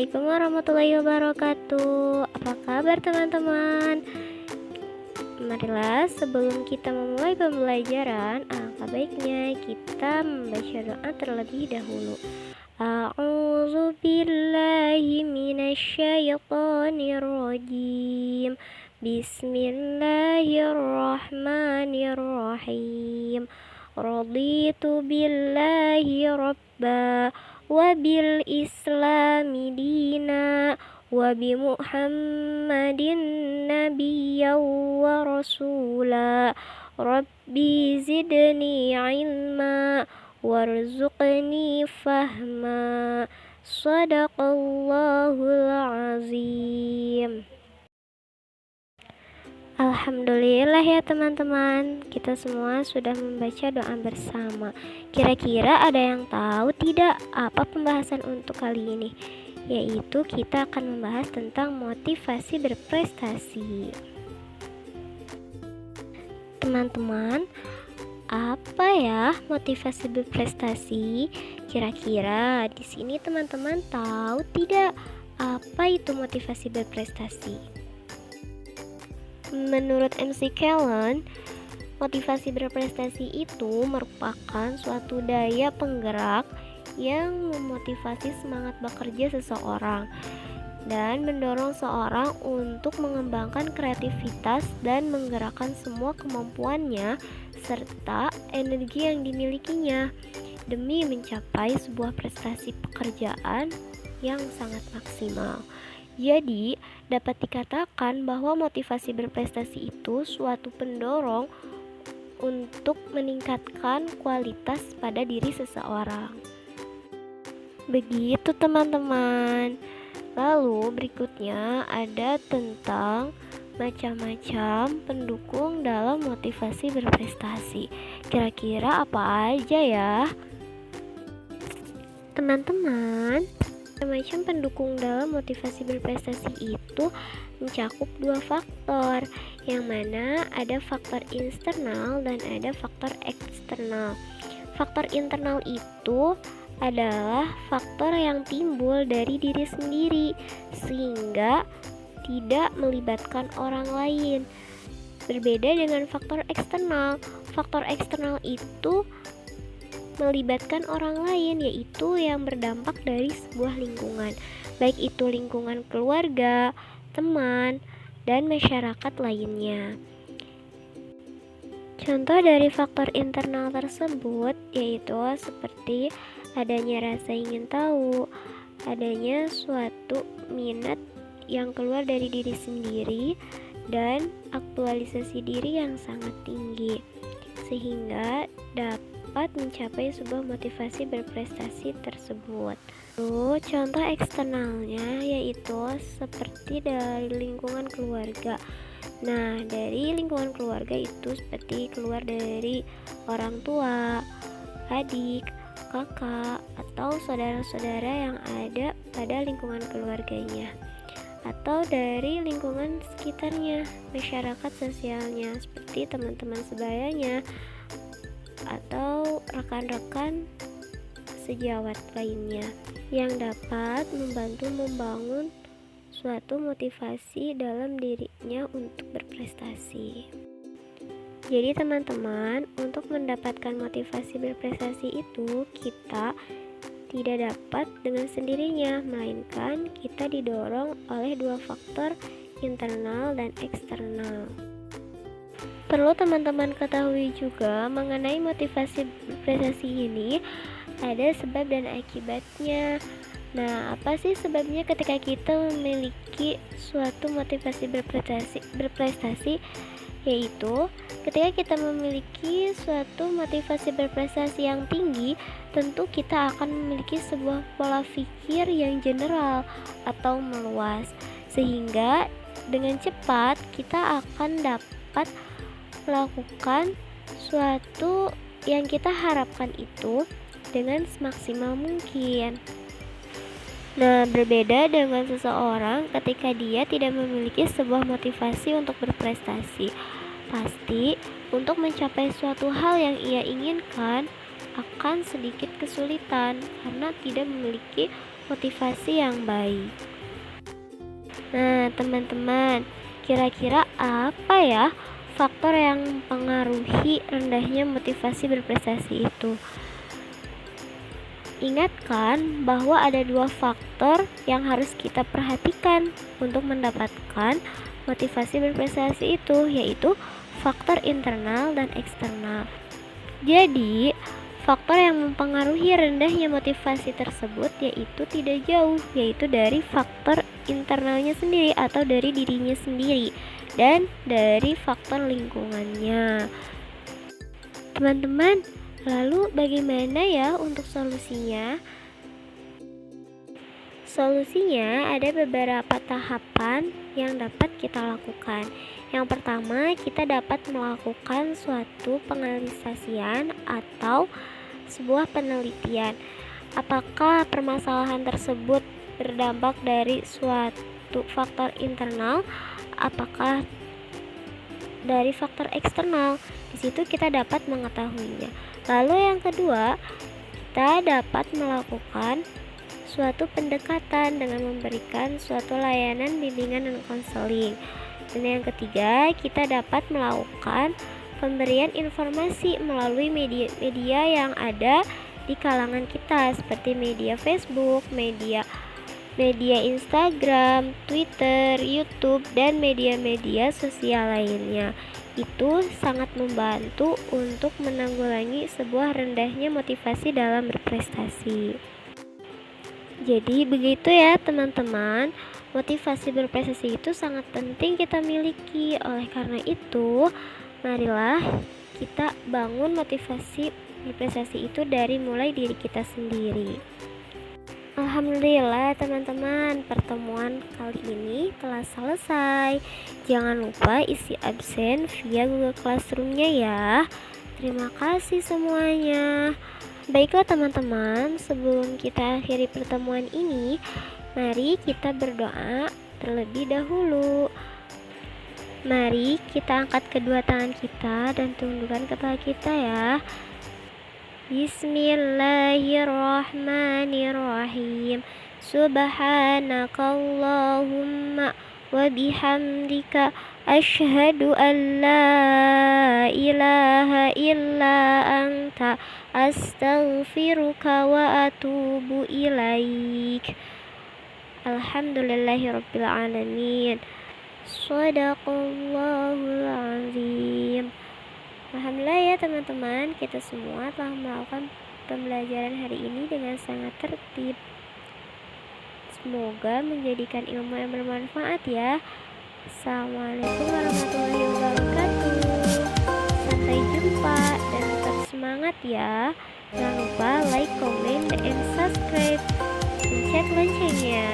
Assalamualaikum warahmatullahi wabarakatuh. Apa kabar teman-teman? Marilah sebelum kita memulai pembelajaran, alangkah baiknya kita membaca doa terlebih dahulu. A'udzu billahi minasyaitonir rajim. Bismillahirrahmanirrahim. Raditu billahi rabba wa bil islami dina wa bi muhammadin nabiyyan wa rasula. Rabbi zidni ilma warzuqni fahma. Shadaqallahul azim. Alhamdulillah ya teman-teman, kita semua sudah membaca doa bersama. Kira-kira ada yang tahu tidak apa pembahasan untuk kali ini? Yaitu kita akan membahas tentang motivasi berprestasi. Teman-teman, apa ya motivasi berprestasi? Kira-kira di sini teman-teman tahu tidak apa itu motivasi berprestasi? Menurut MC Kellen, motivasi berprestasi itu merupakan suatu daya penggerak yang memotivasi semangat bekerja seseorang dan mendorong seorang untuk mengembangkan kreativitas dan menggerakkan semua kemampuannya serta energi yang dimilikinya demi mencapai sebuah prestasi pekerjaan yang sangat maksimal. Jadi, dapat dikatakan bahwa motivasi berprestasi itu suatu pendorong untuk meningkatkan kualitas pada diri seseorang. Begitu teman-teman. Lalu berikutnya ada tentang macam-macam pendukung dalam motivasi berprestasi. Kira-kira apa aja ya? Teman-teman, macam pendukung dalam motivasi berprestasi itu mencakup dua faktor, yang mana ada faktor internal dan ada faktor eksternal. Faktor internal itu adalah faktor yang timbul dari diri sendiri sehingga tidak melibatkan orang lain. Berbeda dengan faktor eksternal. Faktor eksternal itu melibatkan orang lain, yaitu yang berdampak dari sebuah lingkungan, baik itu lingkungan keluarga, teman, dan masyarakat lainnya. Contoh dari faktor internal tersebut yaitu seperti adanya rasa ingin tahu, adanya suatu minat yang keluar dari diri sendiri, dan aktualisasi diri yang sangat tinggi, sehingga dapat mencapai sebuah motivasi berprestasi tersebut. Lalu contoh eksternalnya yaitu seperti dari lingkungan keluarga. Nah, dari lingkungan keluarga itu seperti keluar dari orang tua, adik, kakak, atau saudara-saudara yang ada pada lingkungan keluarganya, atau dari lingkungan sekitarnya, masyarakat sosialnya seperti teman-teman sebayanya atau rekan-rekan sejawat lainnya yang dapat membantu membangun suatu motivasi dalam dirinya untuk berprestasi. Jadi teman-teman, untuk mendapatkan motivasi berprestasi itu kita tidak dapat dengan sendirinya, melainkan kita didorong oleh dua faktor internal dan eksternal. Perlu teman-teman ketahui juga mengenai motivasi berprestasi ini ada sebab dan akibatnya. Nah, apa sih sebabnya ketika kita memiliki suatu motivasi berprestasi? Yaitu ketika kita memiliki suatu motivasi berprestasi yang tinggi, tentu kita akan memiliki sebuah pola pikir yang general atau meluas, sehingga dengan cepat kita akan dapat melakukan suatu yang kita harapkan itu dengan semaksimal mungkin. Nah, berbeda dengan seseorang ketika dia tidak memiliki sebuah motivasi untuk berprestasi. Pasti untuk mencapai suatu hal yang ia inginkan akan sedikit kesulitan karena tidak memiliki motivasi yang baik. Nah, teman-teman, kira-kira apa ya faktor yang mempengaruhi rendahnya motivasi berprestasi itu? Ingatkan bahwa ada dua faktor yang harus kita perhatikan untuk mendapatkan motivasi berprestasi itu, yaitu faktor internal dan eksternal. Jadi, faktor yang mempengaruhi rendahnya motivasi tersebut yaitu tidak jauh, yaitu dari faktor internalnya sendiri atau dari dirinya sendiri dan dari faktor lingkungannya. Teman-teman, lalu bagaimana ya untuk solusinya? Solusinya ada beberapa tahapan yang dapat kita lakukan. Yang pertama, kita dapat melakukan suatu penganalisasian atau sebuah penelitian. Apakah permasalahan tersebut berdampak dari suatu faktor internal? Apakah dari faktor eksternal? Di situ kita dapat mengetahuinya. Lalu yang kedua, kita dapat melakukan suatu pendekatan dengan memberikan suatu layanan bimbingan dan konseling. Dan yang ketiga, kita dapat melakukan pemberian informasi melalui media yang ada di kalangan kita, seperti media Facebook, media Instagram, Twitter, YouTube, dan media-media sosial lainnya. Itu sangat membantu untuk menanggulangi sebuah rendahnya motivasi dalam berprestasi. Jadi begitu ya teman-teman, motivasi berprestasi itu sangat penting kita miliki. Oleh karena itu, marilah kita bangun motivasi berprestasi itu dari mulai diri kita sendiri. Alhamdulillah teman-teman, pertemuan kali ini telah selesai. Jangan lupa isi absen via Google Classroom-nya ya. Terima kasih semuanya. Baiklah teman-teman, sebelum kita akhiri pertemuan ini, mari kita berdoa terlebih dahulu. Mari kita angkat kedua tangan kita dan tundukkan kepala kita ya. Bismillahirrahmanirrahim. Subhanakallahumma wa bihamdika asyhadu an la ilaha illa anta astaghfiruka wa atubu ilaik. Alhamdulillahirabbil alamin. Shadaqallahul azim. Alhamdulillah ya teman-teman, kita semua telah melakukan pembelajaran hari ini dengan sangat tertib. Semoga menjadikan ilmu yang bermanfaat ya. Assalamualaikum warahmatullahi wabarakatuh. Sampai jumpa dan tetap semangat ya. Jangan lupa like, comment, dan subscribe. Pencet loncengnya.